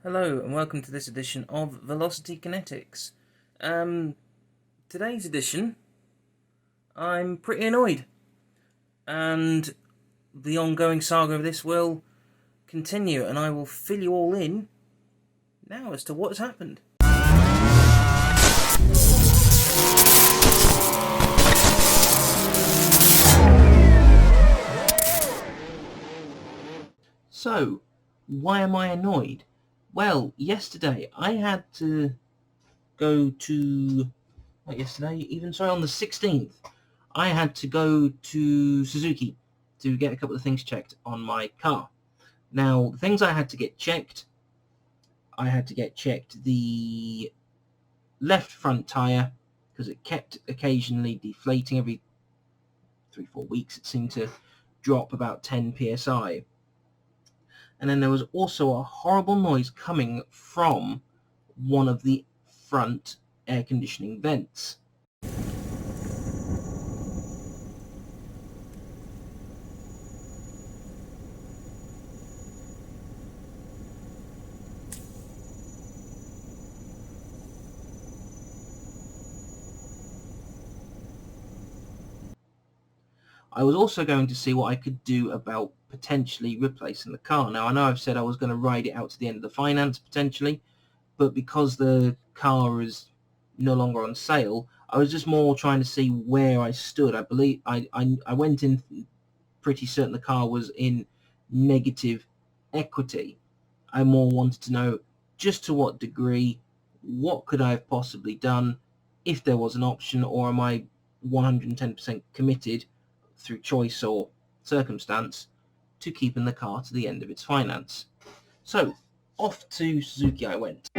Hello and welcome to this edition of Velocity Kinetics. Today's edition, I'm pretty annoyed, and the ongoing saga of this will continue, and I will fill you all in now as to what has happened. So, why am I annoyed? Well, yesterday I had to go to... on the 16th, I had to go to Suzuki to get a couple of things checked on my car. Now, the things I had to get checked, the left front tyre, because it kept occasionally deflating every 3-4 weeks. It seemed to drop about 10 psi. And then there was also a horrible noise coming from one of the front air conditioning vents. I was also going to see what I could do about potentially replacing the car. Now, I know I've said I was going to ride it out to the end of the finance potentially, but because the car is no longer on sale, I was just more trying to see where I stood. I believe I went in pretty certain the car was in negative equity. I more wanted to know just to what degree, what could I have possibly done if there was an option, or am I 110% committed through choice or circumstance to keeping the car to the end of its finance. So off to Suzuki I went.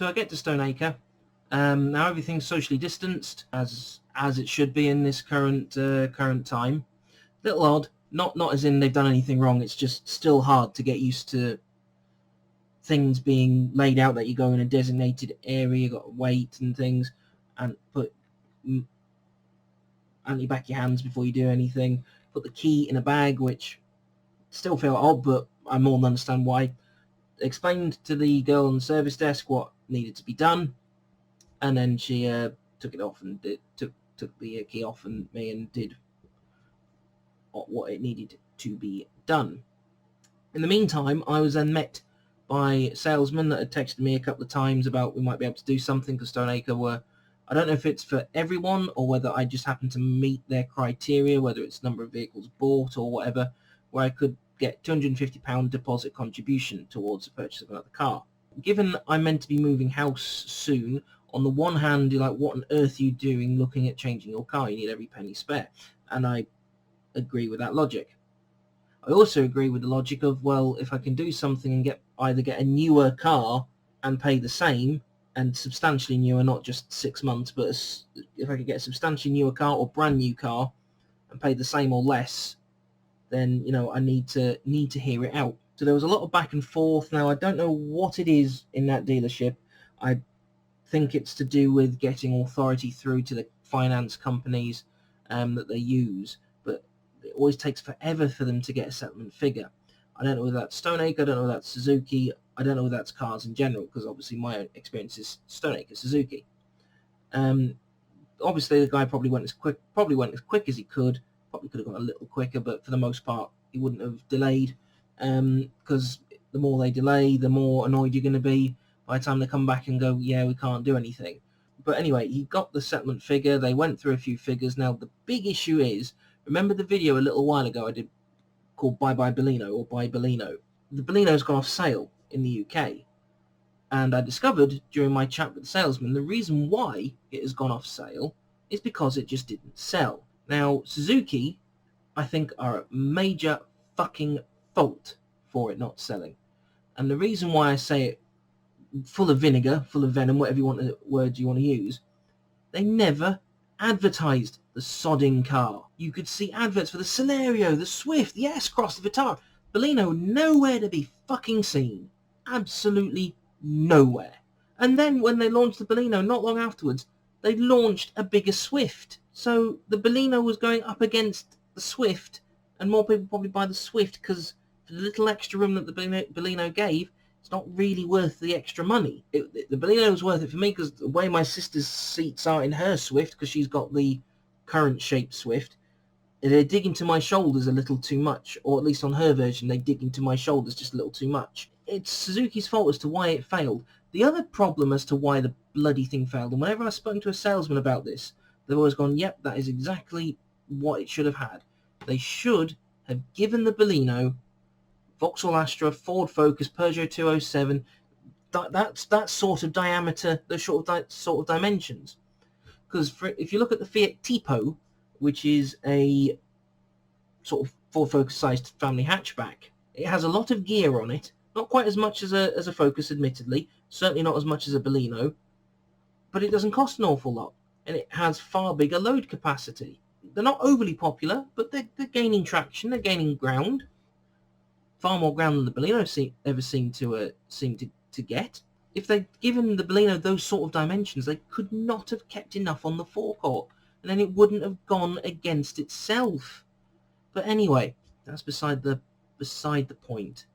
I get to Stoneacre. Now everything's socially distanced, as it should be in this current time. Little odd, not as in they've done anything wrong. It's just still hard to get used to things being laid out that you go in a designated area, you got to wait and things, and put on your back your hands before you do anything. Put the key in a bag, which still felt odd, but I more than understand why. Explained to the girl on the service desk what needed to be done, and then she took it off and took the key off and me and did what it needed to be done. In the meantime, I was then met by salesmen that had texted me a couple of times about we might be able to do something, because Stoneacre were, I don't know if it's for everyone or whether I just happen to meet their criteria, whether it's number of vehicles bought or whatever, where I could get £250 deposit contribution towards the purchase of another car. Given I'm meant to be moving house soon, on the one hand, you're like, what on earth are you doing looking at changing your car? You need every penny spare. And I agree with that logic. I also agree with the logic of, well, if I can do something and either get a newer car and pay the same, and substantially newer, not just 6 months, but if I could get a substantially newer car or brand new car and pay the same or less, then I need to hear it out. So there was a lot of back and forth. Now I don't know what it is in that dealership. I think it's to do with getting authority through to the finance companies that they use, but it always takes forever for them to get a settlement figure. I don't know whether that's Stoneacre, I don't know whether that's Suzuki, I don't know whether that's cars in general, because obviously my own experience is Stoneacre, Suzuki. Obviously the guy probably went as quick as he could. Probably could have gone a little quicker, but for the most part he wouldn't have delayed, because the more they delay, the more annoyed you're going to be by the time they come back and go, yeah, we can't do anything. But anyway, he got the settlement figure. They went through a few figures. Now the big issue is, remember the video a little while ago I did called Bye Bye Baleno, or Buy Baleno? The Baleno's gone off sale in the UK, and I discovered during my chat with the salesman the reason why it has gone off sale is because it just didn't sell. Now Suzuki, I think, are at major fucking fault for it not selling, and the reason why I say it full of vinegar, full of venom, whatever word you want to use, they never advertised the sodding car. You could see adverts for the Celerio, the Swift, the S-Cross, the Vitara. Baleno, nowhere to be fucking seen. Absolutely nowhere. And then when they launched the Baleno, not long afterwards, they launched a bigger Swift. So the Baleno was going up against the Swift, and more people probably buy the Swift because for the little extra room that the Baleno gave, it's not really worth the extra money. The Baleno was worth it for me because the way my sister's seats are in her Swift, because she's got the current shape Swift, they're digging to my shoulders a little too much, or at least on her version, they dig into my shoulders just a little too much. It's Suzuki's fault as to why it failed. The other problem as to why the bloody thing failed, and whenever I've spoken to a salesman about this, they've always gone, yep, that is exactly what it should have had. They should have given the Baleno Vauxhall Astra, Ford Focus, Peugeot 207, that sort of diameter, those sort of dimensions. Because if you look at the Fiat Tipo, which is a sort of Ford Focus-sized family hatchback, it has a lot of gear on it, not quite as much as a Focus, admittedly, certainly not as much as a Baleno, but it doesn't cost an awful lot, and it has far bigger load capacity. They're not overly popular, but they're gaining traction, they're gaining ground. Far more ground than the Baleno ever seemed to get. If they'd given the Baleno those sort of dimensions, they could not have kept enough on the forecourt, and then it wouldn't have gone against itself. But anyway, that's beside the point.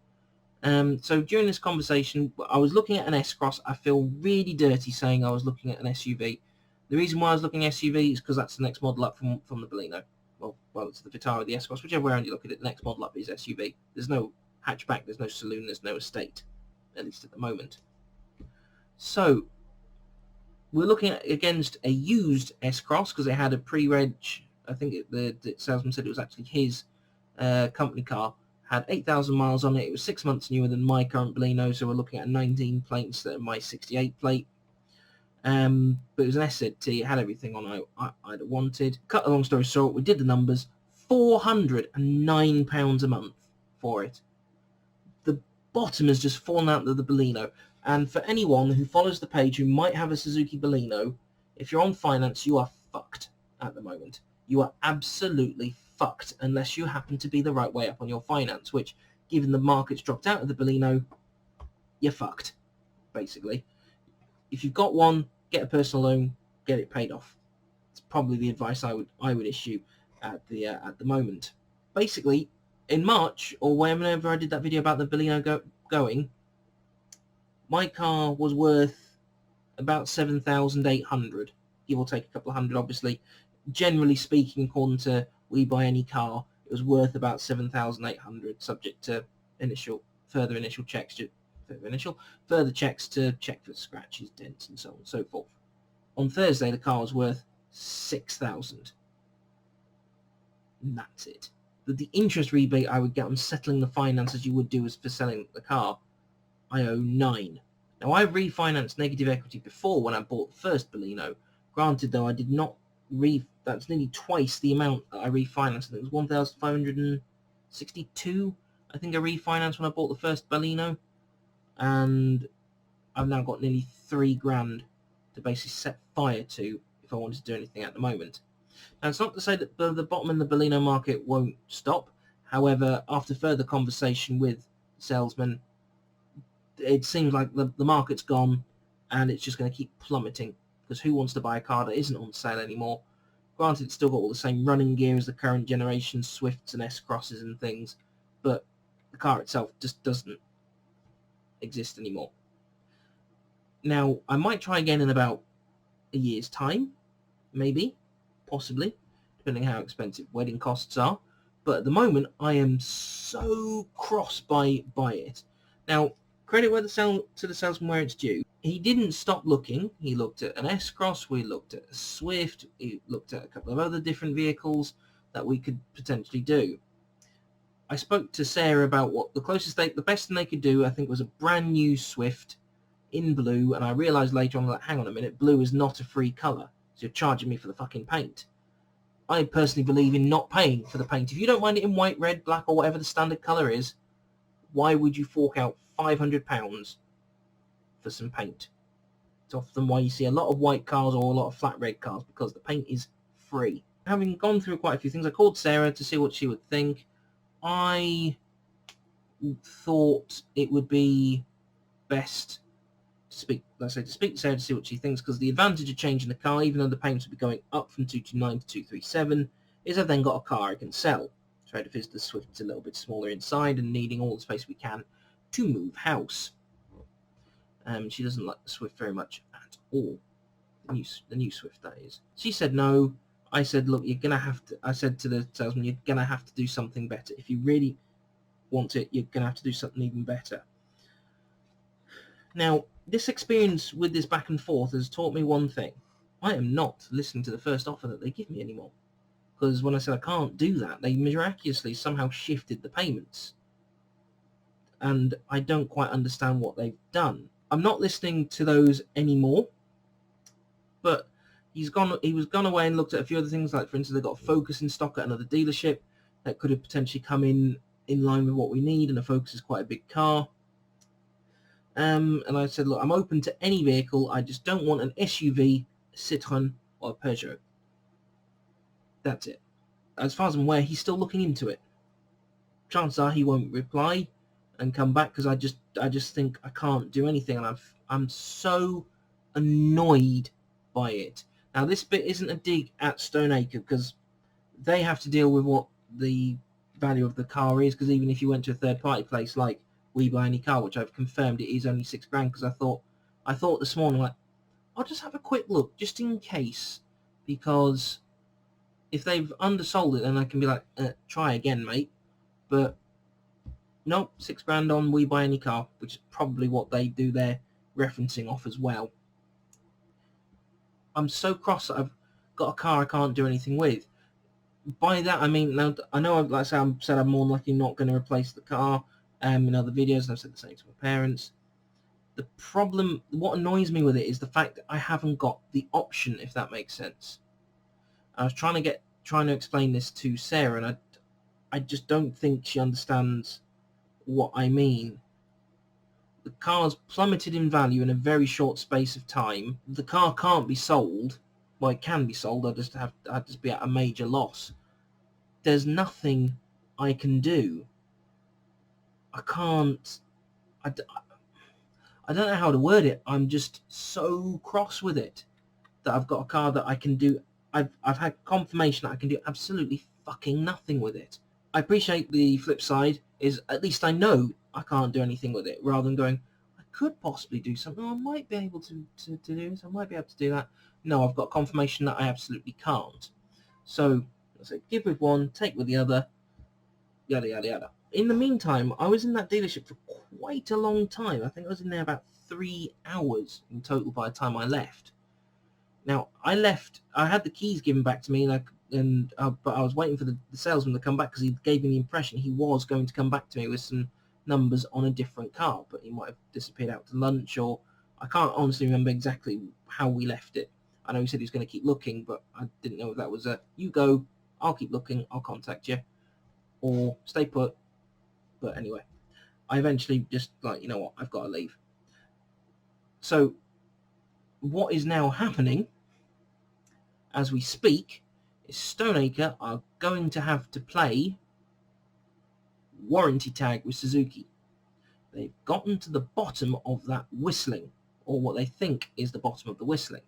So during this conversation, I was looking at an S-Cross. I feel really dirty saying I was looking at an SUV. The reason why I was looking at SUV is because that's the next model up from the Baleno. Well, it's the Vitara, the S-Cross, whichever way around you look at it, the next model up is SUV. There's no hatchback, there's no saloon, there's no estate, at least at the moment. So we're looking at against a used S-Cross because it had a pre-reg. I think the salesman said it was actually his company car. Had 8,000 miles on it. It was 6 months newer than my current Baleno, so we're looking at 19 plates instead of my 68 plate. But it was an SZT. It had everything on I'd have wanted. Cut a long story short, we did the numbers. £409 a month for it. The bottom has just fallen out of the Baleno. And for anyone who follows the page who might have a Suzuki Baleno, if you're on finance, you are fucked at the moment. You are absolutely fucked unless you happen to be the right way up on your finance, which, given the market's dropped out of the Baleno, you're fucked, basically. If you've got one, get a personal loan, get it paid off. It's probably the advice I would issue at the moment. Basically, in March, or whenever I did that video about the Baleno going, my car was worth about 7,800, give or take a couple of hundred, obviously. Generally speaking, according to We Buy Any Car, it was worth about 7,800, subject to further checks to check for scratches, dents, and so on and so forth. On Thursday, the car was worth 6,000. And that's it. But the interest rebate I would get on settling the finance as you would do as for selling the car, I owe 9. Now, I refinanced negative equity before when I bought the first Baleno. Granted, though, I did not that's nearly twice the amount that I refinanced. I think it was 1,562. I think I refinanced when I bought the first Baleno, and I've now got nearly $3,000 to basically set fire to if I wanted to do anything at the moment. Now, it's not to say that the bottom in the Baleno market won't stop. However, after further conversation with the salesman, it seems like the market's gone and it's just going to keep plummeting, because who wants to buy a car that isn't on sale anymore? Granted, it's still got all the same running gear as the current generation Swifts and S-Crosses and things, but the car itself just doesn't exist anymore. Now, I might try again in about a year's time, maybe, possibly, depending how expensive wedding costs are. But at the moment, I am so cross by it. Now, credit to the salesman where it's due. He didn't stop looking. He looked at an S-Cross, we looked at a Swift, he looked at a couple of other different vehicles that we could potentially do. I spoke to Sarah about what the best thing they could do, I think, was a brand new Swift in blue, and I realised later on that, hang on a minute, blue is not a free colour, so you're charging me for the fucking paint. I personally believe in not paying for the paint. If you don't mind it in white, red, black, or whatever the standard colour is, why would you fork out £500 for some paint? It's often why you see a lot of white cars or a lot of flat red cars, because the paint is free. Having gone through quite a few things, I called Sarah to see what she would think. I thought it would be best to speak to Sarah to see what she thinks, because the advantage of changing the car, even though the payments will be going up from 229 to 237, is I've then got a car I can sell. Trade if the Swift's a little bit smaller inside and needing all the space we can to move house. She doesn't like the Swift very much at all. The new Swift, that is. She said no. I said, look, you're gonna have to. I said to the salesman, you're gonna have to do something better. If you really want it, you're gonna have to do something even better. Now, this experience with this back and forth has taught me one thing. I am not listening to the first offer that they give me anymore. Because when I said I can't do that, they miraculously somehow shifted the payments. And I don't quite understand what they've done. I'm not listening to those anymore. But he was gone away and looked at a few other things, like, for instance, they've got a Focus in stock at another dealership that could have potentially come in line with what we need, and a Focus is quite a big car. And I said, look, I'm open to any vehicle. I just don't want an SUV, a Citroen, or a Peugeot. That's it. As far as I'm aware, he's still looking into it. Chances are he won't reply and come back, because I just think I can't do anything, and I'm so annoyed by it. Now, this bit isn't a dig at Stoneacre, because they have to deal with what the value of the car is, because even if you went to a third-party place like We Buy Any Car, which I've confirmed it is only $6,000, because I thought this morning, like, I'll just have a quick look just in case, because if they've undersold it, then I can be like, try again, mate. But nope, $6,000 on We Buy Any Car, which is probably what they do their referencing off as well. I'm so cross that I've got a car I can't do anything with. By that I mean, now I know I've said I'm more likely not going to replace the car in other videos, and I've said the same to my parents. The problem, what annoys me with it, is the fact that I haven't got the option, if that makes sense. I was trying to explain this to Sarah, and I just don't think she understands what I mean. The car's plummeted in value in a very short space of time. The car can't be sold. Well, it can be sold. I'd just be at a major loss. There's nothing I can do. I can't. I don't know how to word it. I'm just so cross with it that I've got a car that I can do. I've had confirmation that I can do absolutely fucking nothing with it. I appreciate the flip side is at least I know I can't do anything with it, rather than going, I could possibly do something. I might be able to do this. I might be able to do that. No, I've got confirmation that I absolutely can't. So I say, give with one, take with the other, yada, yada, yada. In the meantime, I was in that dealership for quite a long time. I think I was in there about 3 hours in total by the time I left. Now, I left, I had the keys given back to me, but I was waiting for the salesman to come back because he gave me the impression he was going to come back to me with some numbers on a different car, but he might have disappeared out to lunch, or I can't honestly remember exactly how we left it. I know he said he was going to keep looking, but I didn't know if that was you go, I'll keep looking, I'll contact you, or stay put. But anyway, I eventually just like, you know what, I've got to leave. So what is now happening as we speak is Stoneacre are going to have to play warranty tag with Suzuki. They've gotten to the bottom of that whistling, or what they think is the bottom of the whistling.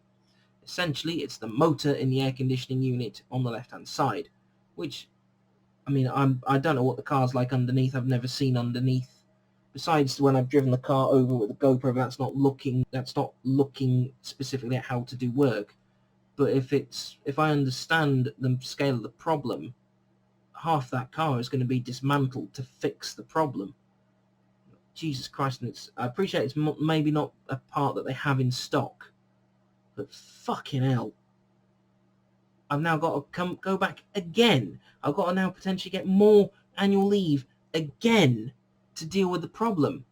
Essentially, it's the motor in the air conditioning unit on the left-hand side, which, I mean, I don't know what the car's like underneath. I've never seen underneath. Besides, when I've driven the car over with the GoPro, that's not looking specifically at how to do work. But if I understand the scale of the problem, half that car is going to be dismantled to fix the problem. Jesus Christ, and I appreciate it's maybe not a part that they have in stock, but fucking hell. I've now got to go back again. I've got to now potentially get more annual leave again to deal with the problem.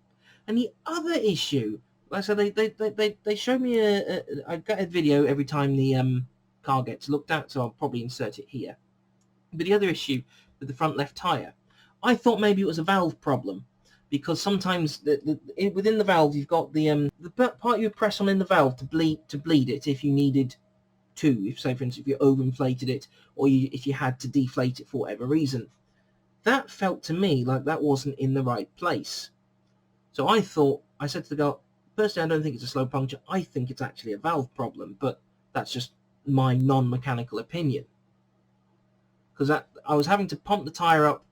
And the other issue, like I said, they show me I get a video every time the car gets looked at, so I'll probably insert it here. But the other issue with the front left tyre, I thought maybe it was a valve problem, because sometimes within the valve you've got the part you press on in the valve to bleed it if you needed to, if say for instance if you overinflated it, or if you had to deflate it for whatever reason. That felt to me like that wasn't in the right place. So I said to the girl, personally I don't think it's a slow puncture, I think it's actually a valve problem, but that's just my non-mechanical opinion. Because I was having to pump the tyre up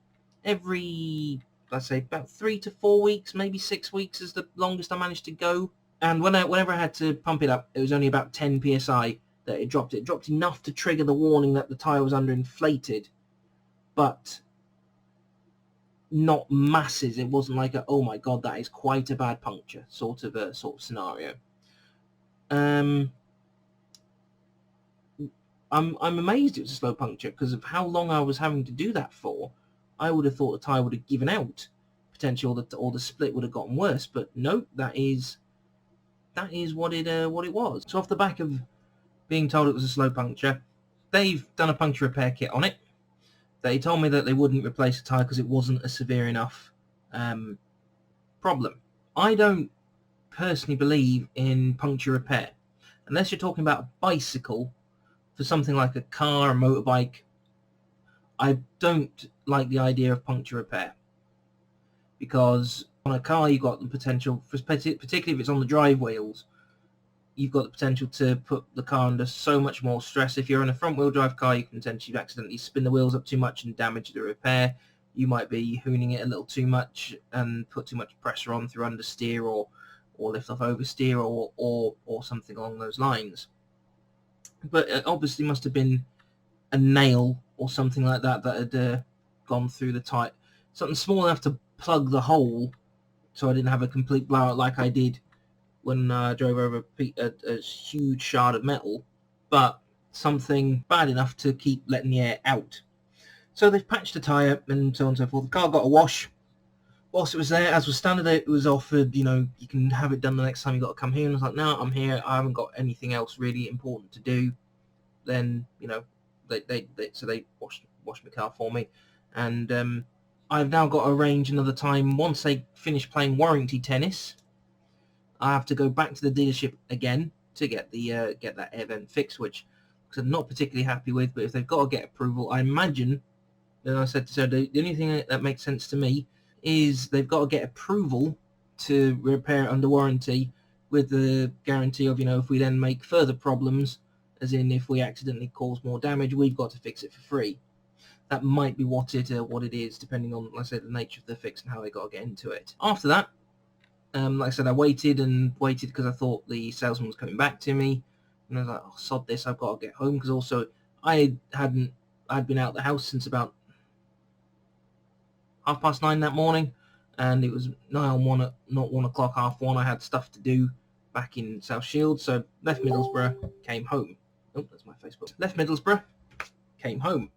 every, let's say, about 3 to 4 weeks, maybe 6 weeks is the longest I managed to go. And whenever I had to pump it up, it was only about 10 psi that it dropped. It dropped enough to trigger the warning that the tyre was underinflated, but not masses. It wasn't like oh my god, that is quite a bad puncture sort of scenario. I'm amazed it was a slow puncture because of how long I was having to do that for. I would have thought the tyre would have given out, potentially, or the split would have gotten worse. But no, that is what it was. So off the back of being told it was a slow puncture, they've done a puncture repair kit on it. They told me that they wouldn't replace the tyre because it wasn't a severe enough problem. I don't personally believe in puncture repair unless you're talking about a bicycle. For something like a car, a motorbike, I don't like the idea of puncture repair, because on a car you've got the potential, particularly if it's on the drive wheels, you've got the potential to put the car under so much more stress. If you're in a front wheel drive car, you can potentially accidentally spin the wheels up too much and damage the repair. You might be hooning it a little too much and put too much pressure on through understeer or lift off oversteer or something along those lines. But it obviously must have been a nail or something like that had gone through the tyre. Something small enough to plug the hole so I didn't have a complete blowout like I did when I drove over a huge shard of metal, but something bad enough to keep letting the air out. So they've patched the tyre and so on and so forth. The car got a wash. Whilst it was there, as was standard, it was offered, you can have it done the next time you got to come here. And I was like, no, I'm here. I haven't got anything else really important to do. Then, so they washed my car for me. And I've now got to arrange another time once they finish playing warranty tennis. I have to go back to the dealership again to get the get that air vent fixed, which I'm not particularly happy with. But if they've got to get approval, I imagine, and I said to Sarah, the only thing that makes sense to me is they've got to get approval to repair it under warranty, with the guarantee of, if we then make further problems, as in if we accidentally cause more damage, we've got to fix it for free. That might be what it is, depending on, let's say, the nature of the fix and how they got to get into it. After that, like I said, I waited because I thought the salesman was coming back to me, and I was like, oh, sod this, I've got to get home, because also I'd been out the house since about 9:30 that morning, and it was not 1 o'clock, 1:30. I had stuff to do back in South Shields, so left Middlesbrough, came home. Oh, that's my Facebook. Left Middlesbrough, came home.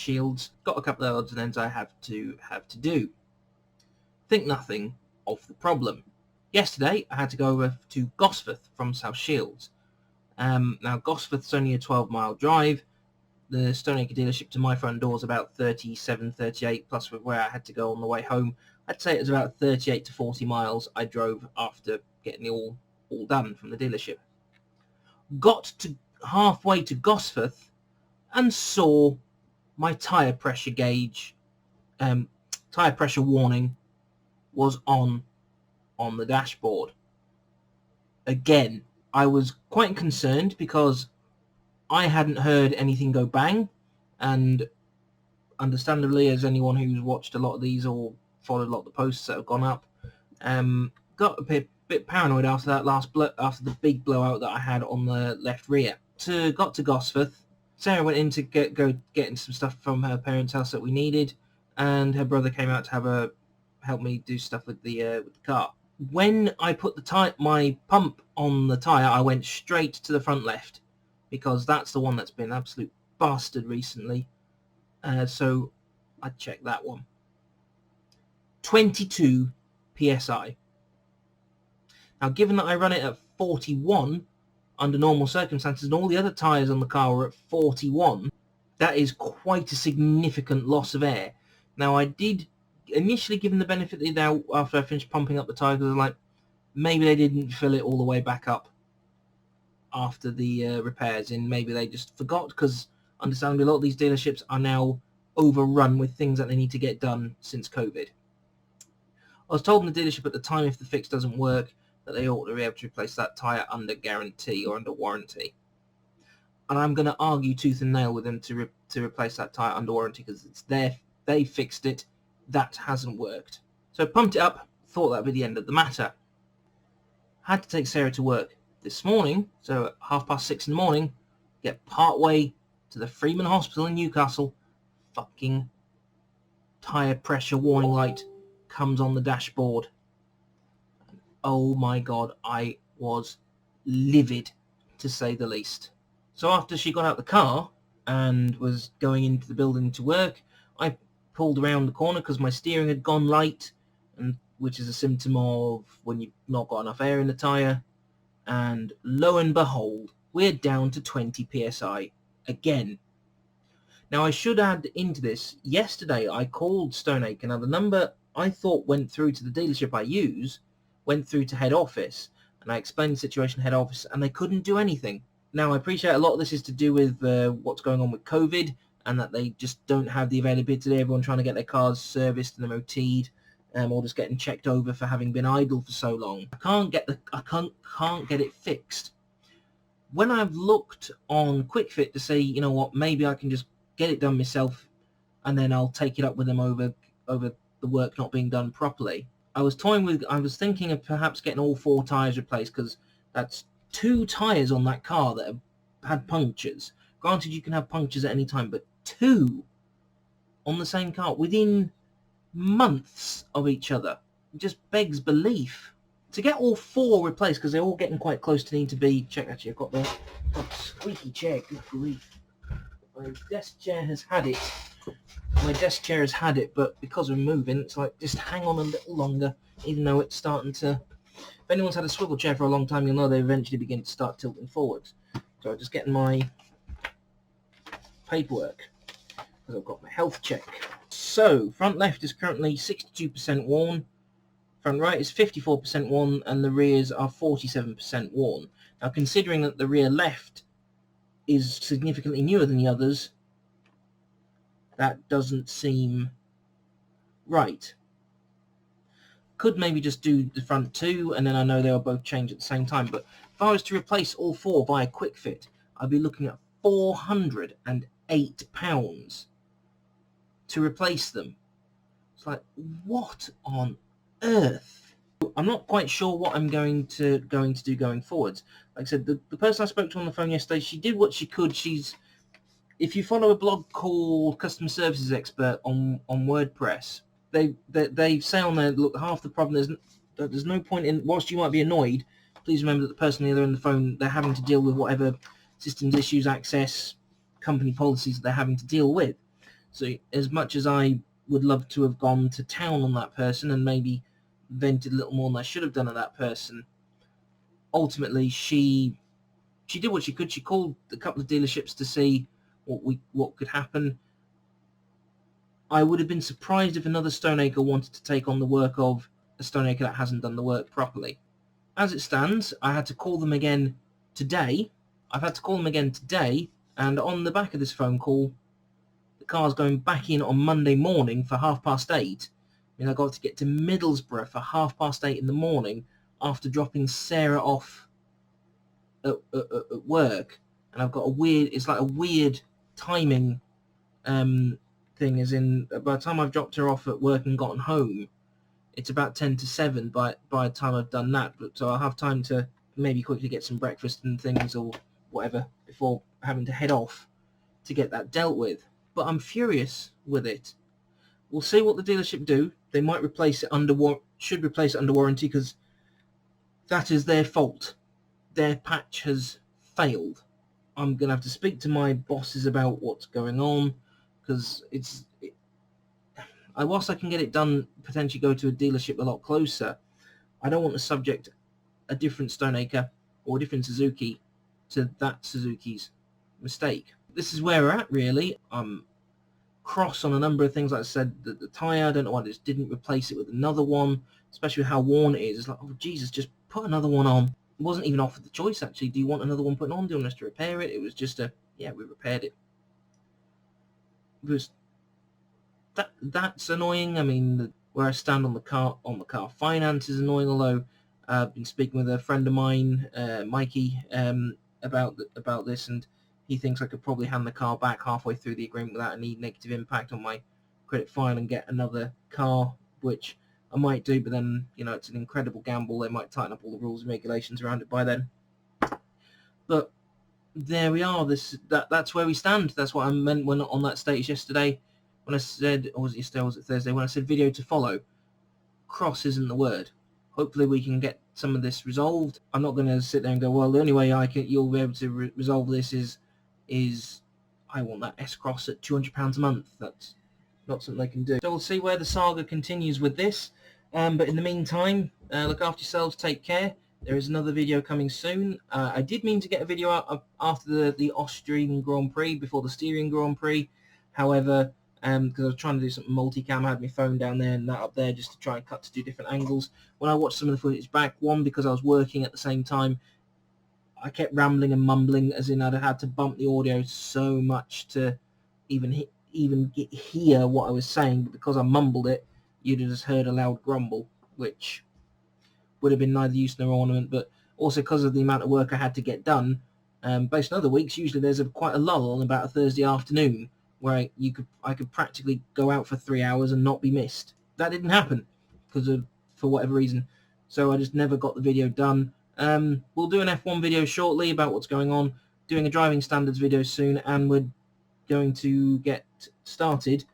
shields. Got a couple of odds and ends I have to do. Think nothing of the problem. Yesterday I had to go over to Gosforth from South Shields. Now Gosforth's only a 12-mile drive. The Stoneacre dealership to my front door is about 37, 38, plus with where I had to go on the way home. I'd say it was about 38 to 40 miles I drove after getting it all done from the dealership. Got to halfway to Gosforth and saw my tyre pressure gauge, tyre pressure warning was on the dashboard. Again, I was quite concerned because I hadn't heard anything go bang, and understandably, as anyone who's watched a lot of these or followed a lot of the posts that have gone up, got a bit paranoid after that after the big blowout that I had on the left rear. Got to Gosforth. Sarah went in to getting some stuff from her parents' house that we needed, and her brother came out to help me do stuff with the car. When I put my pump on the tyre, I went straight to the front left, because that's the one that's been absolute bastard recently. So I checked that one. 22 PSI. Now, given that I run it at 41 under normal circumstances, and all the other tyres on the car were at 41, that is quite a significant loss of air. Now, I did initially give them the benefit of the doubt after I finished pumping up the tyre, because I was like, maybe they didn't fill it all the way back up after the repairs, and maybe they just forgot, because understandably a lot of these dealerships are now overrun with things that they need to get done since COVID. I was told in the dealership at the time, if the fix doesn't work, that they ought to be able to replace that tyre under guarantee or under warranty. And I'm going to argue tooth and nail with them to replace that tyre under warranty, because it's they fixed it, that hasn't worked. So I pumped it up, thought that would be the end of the matter. Had to take Sarah to work this morning, so at 6:30 in the morning, get part way to the Freeman Hospital in Newcastle, fucking tyre pressure warning light comes on the dashboard. Oh my god, I was livid, to say the least. So after she got out the car and was going into the building to work, I pulled around the corner because my steering had gone light, which is a symptom of when you've not got enough air in the tyre. And lo and behold, we're down to 20 PSI again. Now, I should add into this, yesterday I called Stoneacre. Now, the number I thought went through to the dealership I use went through to head office, and I explained the situation to head office, and they couldn't do anything. Now, I appreciate a lot of this is to do with what's going on with COVID, and that they just don't have the availability. Everyone trying to get their cars serviced and MOT'd, or just getting checked over for having been idle for so long. I can't get it fixed. When I've looked on QuickFit to say, you know what, maybe I can just get it done myself, and then I'll take it up with them over the work not being done properly. I was thinking of perhaps getting all 4 tyres replaced, because that's 2 tyres on that car that have had punctures. Granted, you can have punctures at any time, but 2 on the same car within months of each other. It just begs belief. To get all 4 replaced, because they're all getting quite close to need to be checked. Actually, I've got the squeaky chair. Good grief. My desk chair has had it, but because we're moving, it's like, just hang on a little longer, even though it's starting to... If anyone's had a swivel chair for a long time, you'll know they eventually begin to start tilting forwards. So I'm just getting my paperwork, because I've got my health check. So, front left is currently 62% worn, front right is 54% worn, and the rears are 47% worn. Now, considering that the rear left is significantly newer than the others, that doesn't seem right. Could maybe just do the front 2, and then I know they'll both change at the same time. But if I was to replace all 4 via QuickFit, I'd be looking at £408 to replace them. It's like, what on earth? I'm not quite sure what I'm going to do going forwards. Like I said, the person I spoke to on the phone yesterday, she did what she could. If you follow a blog called Customer Services Expert on WordPress, they say on there, look, half the problem there's no point in, whilst you might be annoyed, please remember that the person on the other end of the phone, they're having to deal with whatever systems issues, access, company policies that they're having to deal with. So as much as I would love to have gone to town on that person and maybe vented a little more than I should have done at that person, ultimately she did what she could. She called a couple of dealerships to see what could happen. I would have been surprised if another Stoneacre wanted to take on the work of a Stoneacre that hasn't done the work properly. As it stands, I had to call them again today. I've had to call them again today, and on the back of this phone call, the car's going back in on Monday morning for 8:30. I mean, I got to get to Middlesbrough for 8:30 in the morning after dropping Sarah off at work, and I've got it's like a weird timing thing, as in by the time I've dropped her off at work and gotten home, it's about 10 to 7 by the time I've done that. But so I'll have time to maybe quickly get some breakfast and things or whatever before having to head off to get that dealt with. But I'm furious with it. We'll see what the dealership do. They might replace it should replace it under warranty, because that is their fault. Their patch has failed. I'm going to have to speak to my bosses about what's going on, because whilst I can get it done, potentially go to a dealership a lot closer, I don't want to subject a different Stoneacre or a different Suzuki to that Suzuki's mistake. This is where we're at, really. I'm cross on a number of things. Like I said, the tyre, I don't know why I just didn't replace it with another one, especially with how worn it is. It's like, oh Jesus, just put another one on. It wasn't even offered the choice, actually. Do you want another one put on? Do you want us to repair it? It was just yeah, we repaired it. It was that's annoying. I mean, where I stand on the car finance is annoying. Although I've been speaking with a friend of mine, Mikey, about this, and he thinks I could probably hand the car back halfway through the agreement without any negative impact on my credit file and get another car, which I might do. But then, it's an incredible gamble. They might tighten up all the rules and regulations around it by then. But there we are. That's where we stand. That's what I meant when on that status yesterday, when I said, or was it yesterday, or was it Thursday, when I said video to follow. Cross isn't the word. Hopefully we can get some of this resolved. I'm not going to sit there and go, well, the only way you'll be able to resolve this is I want that S-Cross at £200 a month. That's not something they can do. So we'll see where the saga continues with this. But in the meantime, look after yourselves, take care. There is another video coming soon. I did mean to get a video out after the Austrian Grand Prix, before the Styrian Grand Prix. However, because I was trying to do something multicam, I had my phone down there and that up there just to try and cut to 2 different angles. When I watched some of the footage back, one, because I was working at the same time, I kept rambling and mumbling, as in I'd had to bump the audio so much to even hear what I was saying. But because I mumbled it, you'd have just heard a loud grumble, which would have been neither use nor ornament. But also because of the amount of work I had to get done, based on other weeks, usually there's quite a lull on about a Thursday afternoon where I could practically go out for 3 hours and not be missed. That didn't happen for whatever reason, so I just never got the video done. We'll do an F1 video shortly about what's going on, doing a driving standards video soon, and we're going to get started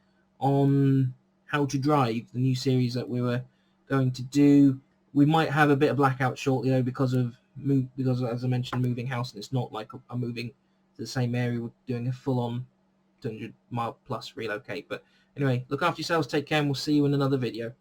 on how to drive, the new series that we were going to do. We might have a bit of blackout shortly though, because as I mentioned, moving house, and it's not like I'm moving to the same area. We're doing a full-on 200 mile plus relocate. But anyway, look after yourselves, take care, and we'll see you in another video.